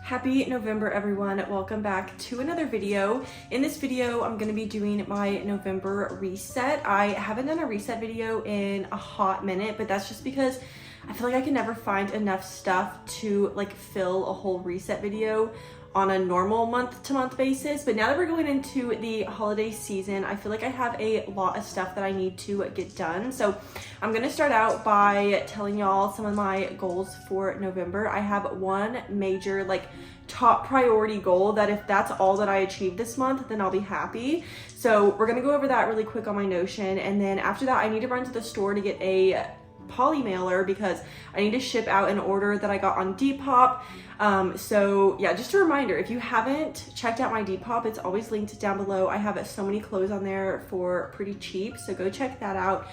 Happy November, everyone. Welcome back to another video. In this video, I'm going to be doing my November reset. I haven't done a reset video in a hot minute, but that's just because I feel like I can never find enough stuff to fill a whole reset video on a normal month-to-month basis. But now that we're going into the holiday season, I feel like I have a lot of stuff that I need to get done. So I'm gonna start out by telling y'all some of my goals for November. I have one major top priority goal that if that's all that I achieve this month, then I'll be happy. So we're gonna go over that really quick on my Notion, and then after that I need to run to the store to get a poly mailer because I need to ship out an order that I got on Depop. So yeah, just a reminder, if you haven't checked out my Depop, it's always linked down below. I have so many clothes on there for pretty cheap, so go check that out.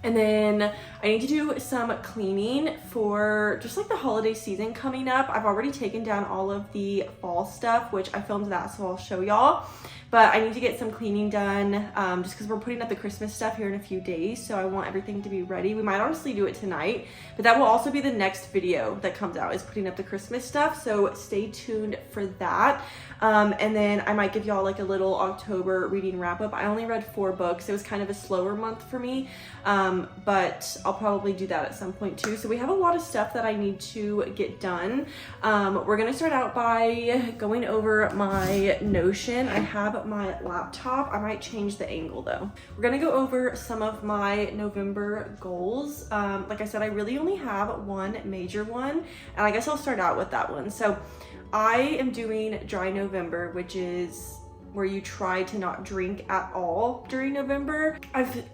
And then I need to do some cleaning for just the holiday season coming up. I've already taken down all of the fall stuff, which I filmed that, so I'll show y'all. But I need to get some cleaning done just because we're putting up the Christmas stuff here in a few days. So I want everything to be ready. We might honestly do it tonight, but that will also be the next video that comes out, is putting up the Christmas stuff. So stay tuned for that. And then I might give y'all a little October reading wrap up. I only read 4 books. It was kind of a slower month for me, but I'll probably do that at some point too. So we have a lot of stuff that I need to get done. We're gonna start out by going over my Notion. I have my laptop. I might change the angle though. We're gonna go over some of my November goals. Like I said, I really only have one major one, and I guess I'll start out with that one. So I am doing dry November, which is where you try to not drink at all during November.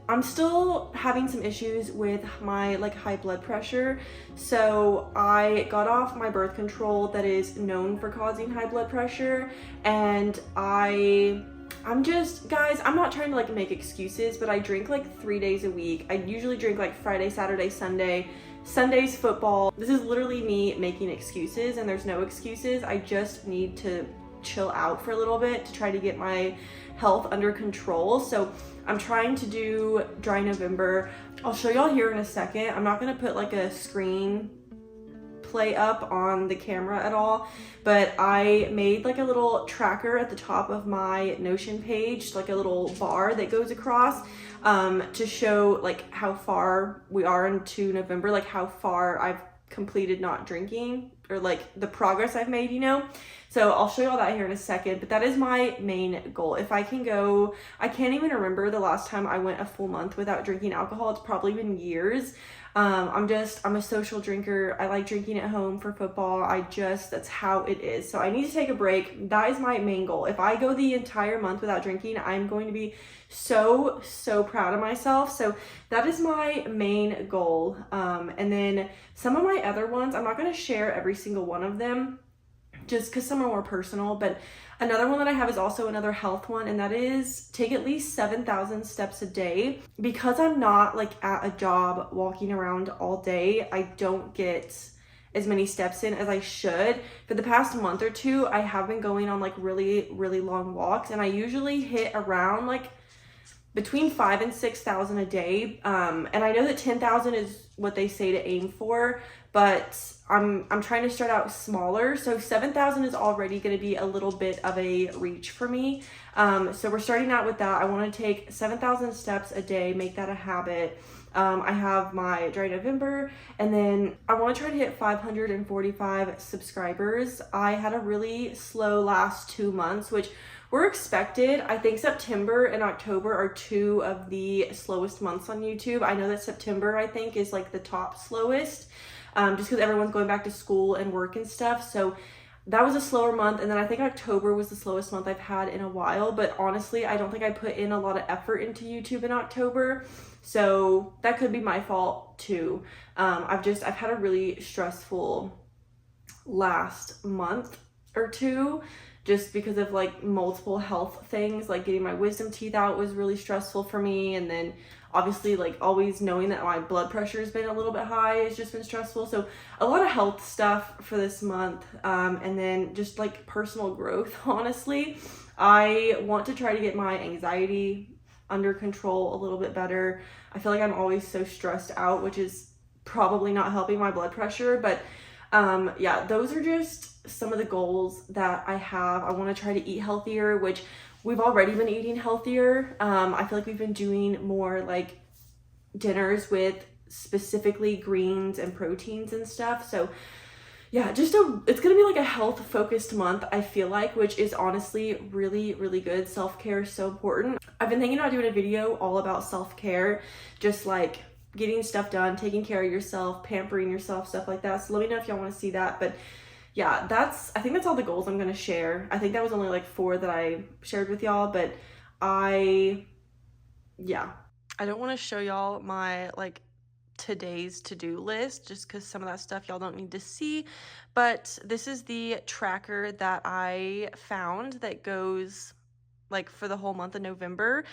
I'm still having some issues with my high blood pressure. So I got off my birth control that is known for causing high blood pressure, and I'm just, guys, I'm not trying to make excuses, but I drink 3 days a week. I usually drink Friday, Saturday, Sunday. Sunday's football. This is literally me making excuses, and there's no excuses. I just need to chill out for a little bit to try to get my health under control. So I'm trying to do dry November. I'll show y'all here in a second. I'm not gonna put a screen play up on the camera at all, but I made a little tracker at the top of my Notion page, a little bar that goes across to show how far we are into November, how far I've completed not drinking, or the progress I've made, So I'll show you all that here in a second, but that is my main goal. If I can go, I can't even remember the last time I went a full month without drinking alcohol. It's probably been years. I'm a social drinker. I like drinking at home for football. That's how it is. So I need to take a break. That is my main goal. If I go the entire month without drinking, I'm going to be so proud of myself. So that is my main goal. And then some of my other ones, I'm not going to share every single one of them just because some are more personal, but another one that I have is also another health one, and that is take at least 7,000 steps a day. Because I'm not at a job walking around all day, I don't get as many steps in as I should. For the past month or two, I have been going on really long walks, and I usually hit around between 5,000 and 6,000 a day. And I know that 10,000 is what they say to aim for, but I'm trying to start out smaller. So 7,000 is already going to be a little bit of a reach for me. So we're starting out with that. I want to take 7,000 steps a day, make that a habit. I have my dry November, and then I want to try to hit 545 subscribers. I had a really slow last 2 months, which were expected. I think September and October are 2 of the slowest months on YouTube. I know that September, I think, is the top slowest, just because everyone's going back to school and work and stuff. So that was a slower month. And then I think October was the slowest month I've had in a while. But honestly, I don't think I put in a lot of effort into YouTube in October. So that could be my fault too. I've had a really stressful last month or two, just because of multiple health things. Getting my wisdom teeth out was really stressful for me, and then obviously always knowing that my blood pressure has been a little bit high has just been stressful. So a lot of health stuff for this month, and then just personal growth. Honestly, I want to try to get my anxiety under control a little bit better. I feel like I'm always so stressed out, which is probably not helping my blood pressure, but Yeah, those are just some of the goals that I have. I want to try to eat healthier, which we've already been eating healthier. I feel like we've been doing more like dinners with specifically greens and proteins and stuff. So yeah, it's gonna be like a health focused month, I feel like, which is honestly really, really good. Self-care is so important. I've been thinking about doing a video all about self-care, just like getting stuff done, taking care of yourself, pampering yourself, stuff like that. So let me know if y'all want to see that. But yeah, I think that's all the goals I'm gonna share. I think that was only like 4 that I shared with y'all, but yeah. I don't want to show y'all my like today's to-do list just because some of that stuff y'all don't need to see, but this is the tracker that I found that goes like for the whole month of November.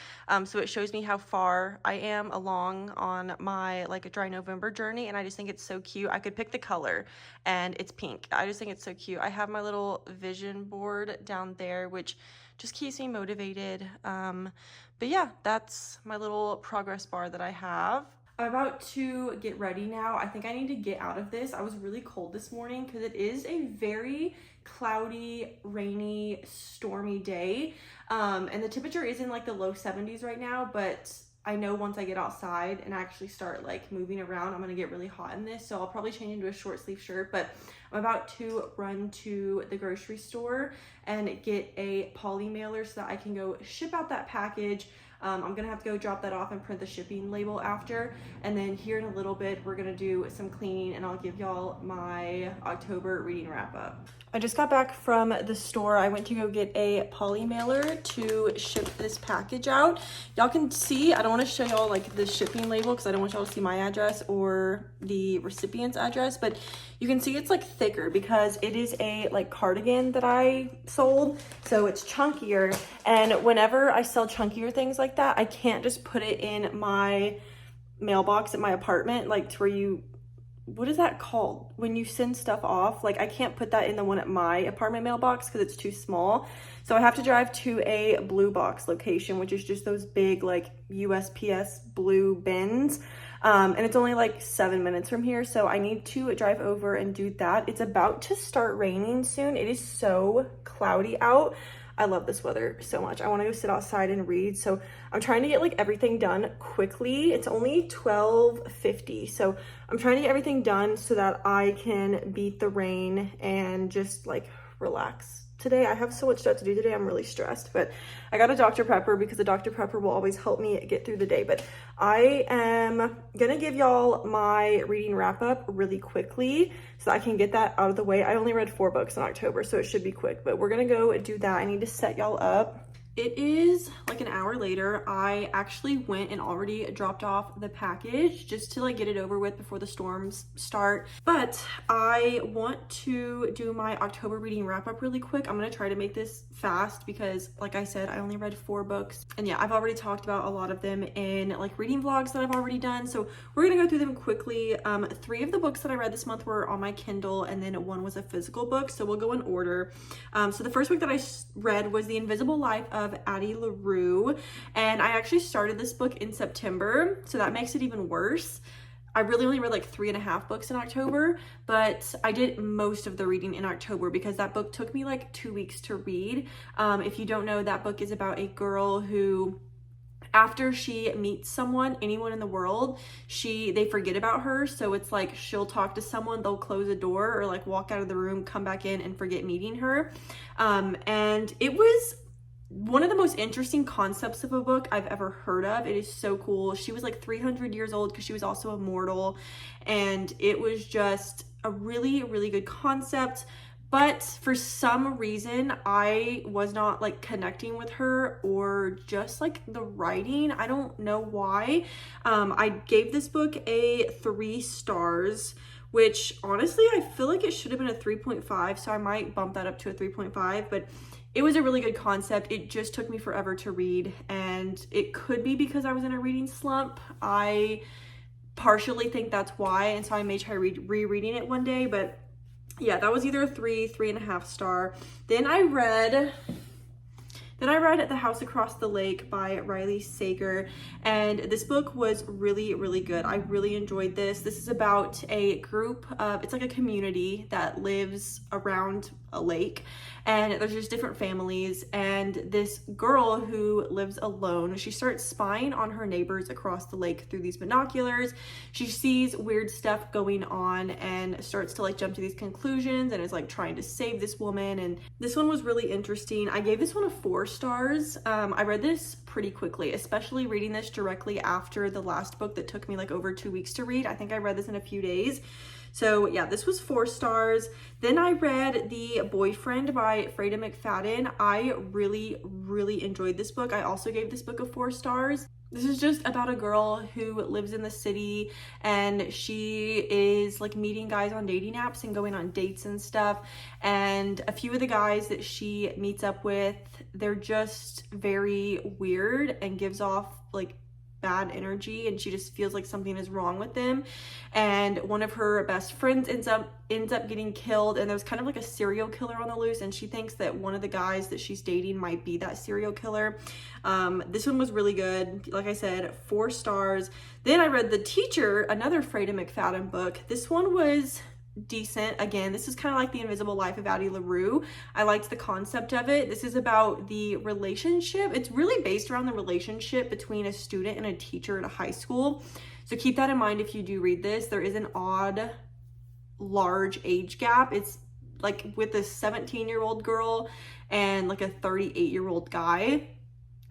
So it shows me how far I am along on my like a dry November journey, and I just think it's so cute. I could pick the color and it's pink. I just think it's so cute. I have my little vision board down there, which just keeps me motivated. But yeah, that's my little progress bar that I have. I'm about to get ready now. I think I need to get out of this. I was really cold this morning because it is a very cloudy, rainy, stormy day. And the temperature is in like the low 70s right now, but I know once I get outside and actually start like moving around, I'm gonna get really hot in this. So I'll probably change into a short sleeve shirt, but I'm about to run to the grocery store and get a poly mailer so that I can go ship out that package. I'm gonna have to go drop that off and print the shipping label after. And then here in a little bit, we're gonna do some cleaning and I'll give y'all my October reading wrap up. I just got back from the store. I went to go get a poly mailer to ship this package out. Y'all can see, I don't wanna show y'all like the shipping label because I don't want y'all to see my address or the recipient's address, but you can see it's like thicker because it is a like cardigan that I sold. So it's chunkier. And whenever I sell chunkier things like that, I can't just put it in my mailbox at my apartment, like to where what is that called? When you send stuff off, like I can't put that in the one at my apartment mailbox because it's too small. So I have to drive to a blue box location, which is just those big like USPS blue bins. And it's only like 7 minutes from here. So I need to drive over and do that. It's about to start raining soon. It is so cloudy out. I love this weather so much. I want to go sit outside and read. So I'm trying to get like everything done quickly. It's only 12:50. So I'm trying to get everything done so that I can beat the rain and just like relax. Today I have so much stuff to do today. I'm really stressed, but I got a Dr. Pepper because the Dr. Pepper will always help me get through the day. But I am gonna give y'all my reading wrap up really quickly so I can get that out of the way. I only read 4 books in October, so it should be quick, but we're gonna go do that. I need to set y'all up. It is like an hour later. I actually went and already dropped off the package just to like get it over with before the storms start. But I want to do my October reading wrap up really quick. I'm gonna try to make this fast because like I said, I only read 4 books. And yeah, I've already talked about a lot of them in like reading vlogs that I've already done. So we're gonna go through them quickly. 3 of the books that I read this month were on my Kindle and then 1 was a physical book. So we'll go in order. So the first book that I read was The Invisible Life of Addie LaRue, and I actually started this book in September, so that makes it even worse. I really only read like 3.5 books in October, but I did most of the reading in October because that book took me like 2 weeks to read. If you don't know, that book is about a girl who, after she meets someone, anyone in the world, they forget about her. So it's like she'll talk to someone, they'll close a door or like walk out of the room, come back in and forget meeting her. And it was one of the most interesting concepts of a book I've ever heard of. It is so cool. She was like 300 years old because she was also immortal, and it was just a really, really good concept. But for some reason, I was not like connecting with her or just like the writing. I don't know why. I gave this book a 3 stars, which honestly, I feel like it should have been a 3.5. So I might bump that up to a 3.5, but it was a really good concept. It just took me forever to read, and it could be because I was in a reading slump. I partially think that's why, and so I may try rereading it one day, but yeah, that was either a 3.5 star. Then I Then I read The House Across the Lake by Riley Sager, and this book was really, really good. I really enjoyed this. This is about a group of, it's like a community that lives around a lake, and there's just different families, and this girl who lives alone, she starts spying on her neighbors across the lake through these binoculars. She sees weird stuff going on and starts to like jump to these conclusions and is like trying to save this woman. And this one was really interesting. I gave this one a 4 stars. I read this pretty quickly, especially reading this directly after the last book that took me like over 2 weeks to read. I think I read this in a few days. So yeah, this was 4 stars. Then I read The Boyfriend by Freda McFadden. I really, really enjoyed this book. I also gave this book a 4 stars. This is just about a girl who lives in the city, and she is like meeting guys on dating apps and going on dates and stuff. And a few of the guys that she meets up with, they're just very weird and gives off like bad energy, and she just feels like something is wrong with them. And one of her best friends ends up getting killed, and there's kind of like a serial killer on the loose, and she thinks that one of the guys that she's dating might be that serial killer. This one was really good. Like I said, 4 stars. Then I read The Teacher, another Freda McFadden book. This one was decent. Again, this is kind of like The Invisible Life of Addie LaRue. I liked the concept of it. This is about the relationship. It's really based around the relationship between a student and a teacher at a high school. So keep that in mind if you do read this. There is an odd, large age gap. It's like with a 17-year-old girl and like a 38-year-old guy.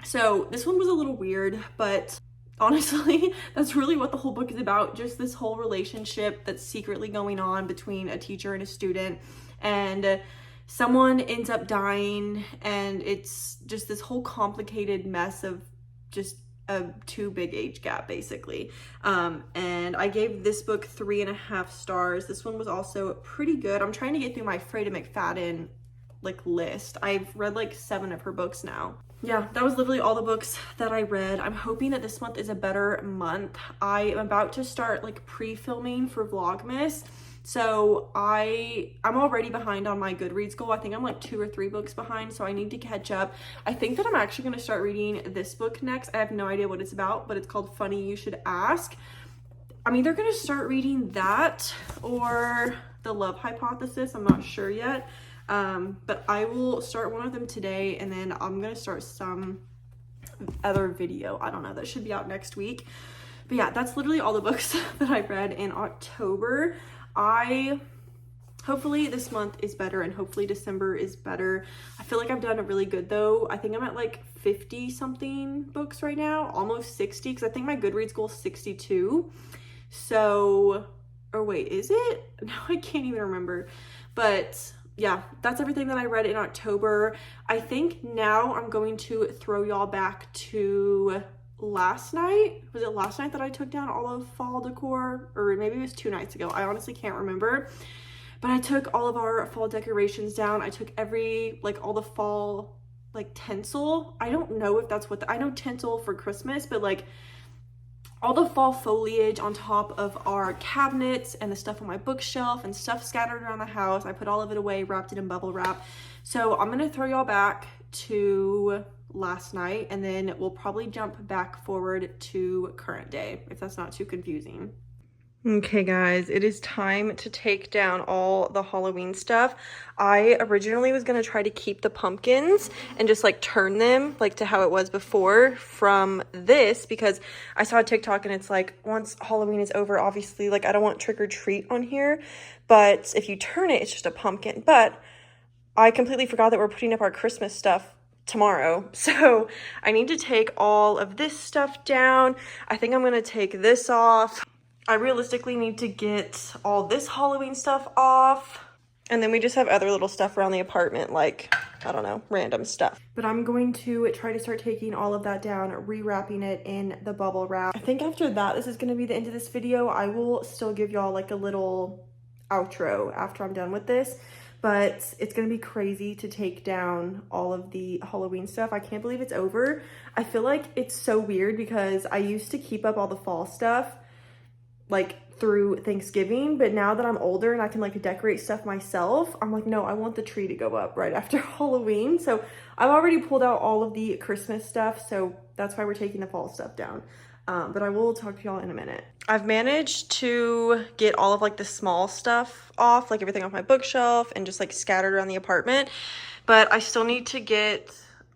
So this one was a little weird, but honestly, that's really what the whole book is about. Just this whole relationship that's secretly going on between a teacher and a student, and someone ends up dying, and it's just this whole complicated mess of just a too big age gap, basically. And I gave this book 3.5 stars. This one was also pretty good. I'm trying to get through my Freda McFadden like list. I've read like 7 of her books now. Yeah, that was literally all the books that I read. I'm hoping that this month is a better month. I am about to start like pre-filming for Vlogmas. So I'm already behind on my Goodreads goal. I think I'm like 2 or 3 books behind, so I need to catch up. I think that I'm actually going to start reading this book next. I have no idea what it's about, but it's called Funny You Should Ask. I'm either going to start reading that or The Love Hypothesis. I'm not sure yet. But I will start one of them today, and then I'm gonna start some other video. I don't know, that should be out next week. But yeah, that's literally all the books that I read in October. Hopefully this month is better, and hopefully December is better. I feel like I've done it really good though. I think I'm at like 50 something books right now, almost 60, because I think my Goodreads goal is 62. So, or wait, is it? No, I can't even remember. But yeah, that's everything that I read in October. I think now I'm going to throw y'all back to last night. Was it last night that I took down all of fall decor? Or maybe it was 2 nights ago. I honestly can't remember. But I took all of our fall decorations down. I took all the fall, like tinsel. I don't know if that's I know tinsel for Christmas, but like all the fall foliage on top of our cabinets and the stuff on my bookshelf and stuff scattered around the house. I put all of it away, wrapped it in bubble wrap. So I'm gonna throw y'all back to last night, and then we'll probably jump back forward to current day, if that's not too confusing. Okay guys, it is time to take down all the Halloween stuff. I originally was going to try to keep the pumpkins and just like turn them like to how it was before from this, because I saw a TikTok and it's like once Halloween is over, obviously like I don't want trick or treat on here, but if you turn it, it's just a pumpkin. But I completely forgot that we're putting up our Christmas stuff tomorrow, so I need to take all of this stuff down. I think I'm going to take this off. I realistically need to get all this Halloween stuff off. And then we just have other little stuff around the apartment, like, I don't know, random stuff. But I'm going to try to start taking all of that down, rewrapping it in the bubble wrap. I think after that, this is going to be the end of this video. I will still give y'all like a little outro after I'm done with this. But it's going to be crazy to take down all of the Halloween stuff. I can't believe it's over. I feel like it's so weird because I used to keep up all the fall stuff like through Thanksgiving, but now that I'm older and I can like decorate stuff myself, I'm like, no, I want the tree to go up right after Halloween. So I've already pulled out all of the Christmas stuff, so that's why we're taking the fall stuff down. But I will talk to y'all in a minute. I've managed to get all of like the small stuff off, like everything off my bookshelf and just like scattered around the apartment, but I still need to get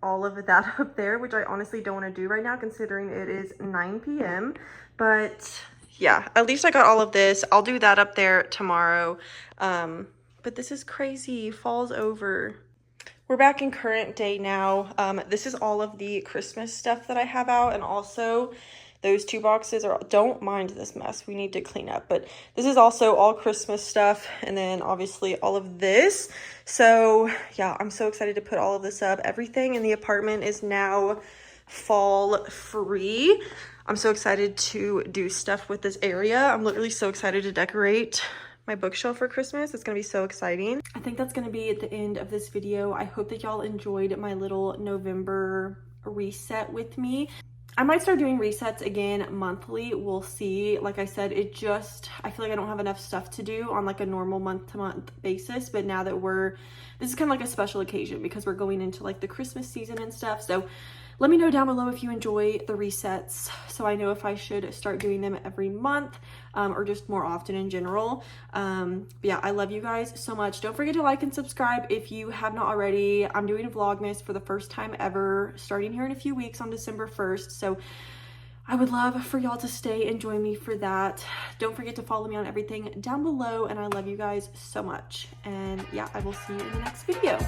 all of that up there, which I honestly don't want to do right now considering it is 9 p.m. But yeah, at least I got all of this. I'll do that up there tomorrow. But this is crazy. Fall's over. We're back in current day now. This is all of the Christmas stuff that I have out, and also those 2 boxes are, don't mind this mess, we need to clean up, but this is also all Christmas stuff, and then obviously all of this. So yeah, I'm so excited to put all of this up. Everything in the apartment is now fall free. I'm so excited to do stuff with this area. I'm literally so excited to decorate my bookshelf for Christmas. It's gonna be so exciting. I think that's gonna be at the end of this video. I hope that y'all enjoyed my little November reset with me. I might start doing resets again monthly. We'll see. Like I said, I feel like I don't have enough stuff to do on like a normal month-to-month basis, but now that this is kind of like a special occasion because we're going into like the Christmas season and stuff. So let me know down below if you enjoy the resets, so I know if I should start doing them every month or just more often in general. But yeah, I love you guys so much. Don't forget to like and subscribe if you have not already. I'm doing a Vlogmas for the first time ever, starting here in a few weeks on December 1st. So I would love for y'all to stay and join me for that. Don't forget to follow me on everything down below, and I love you guys so much. And yeah, I will see you in the next video.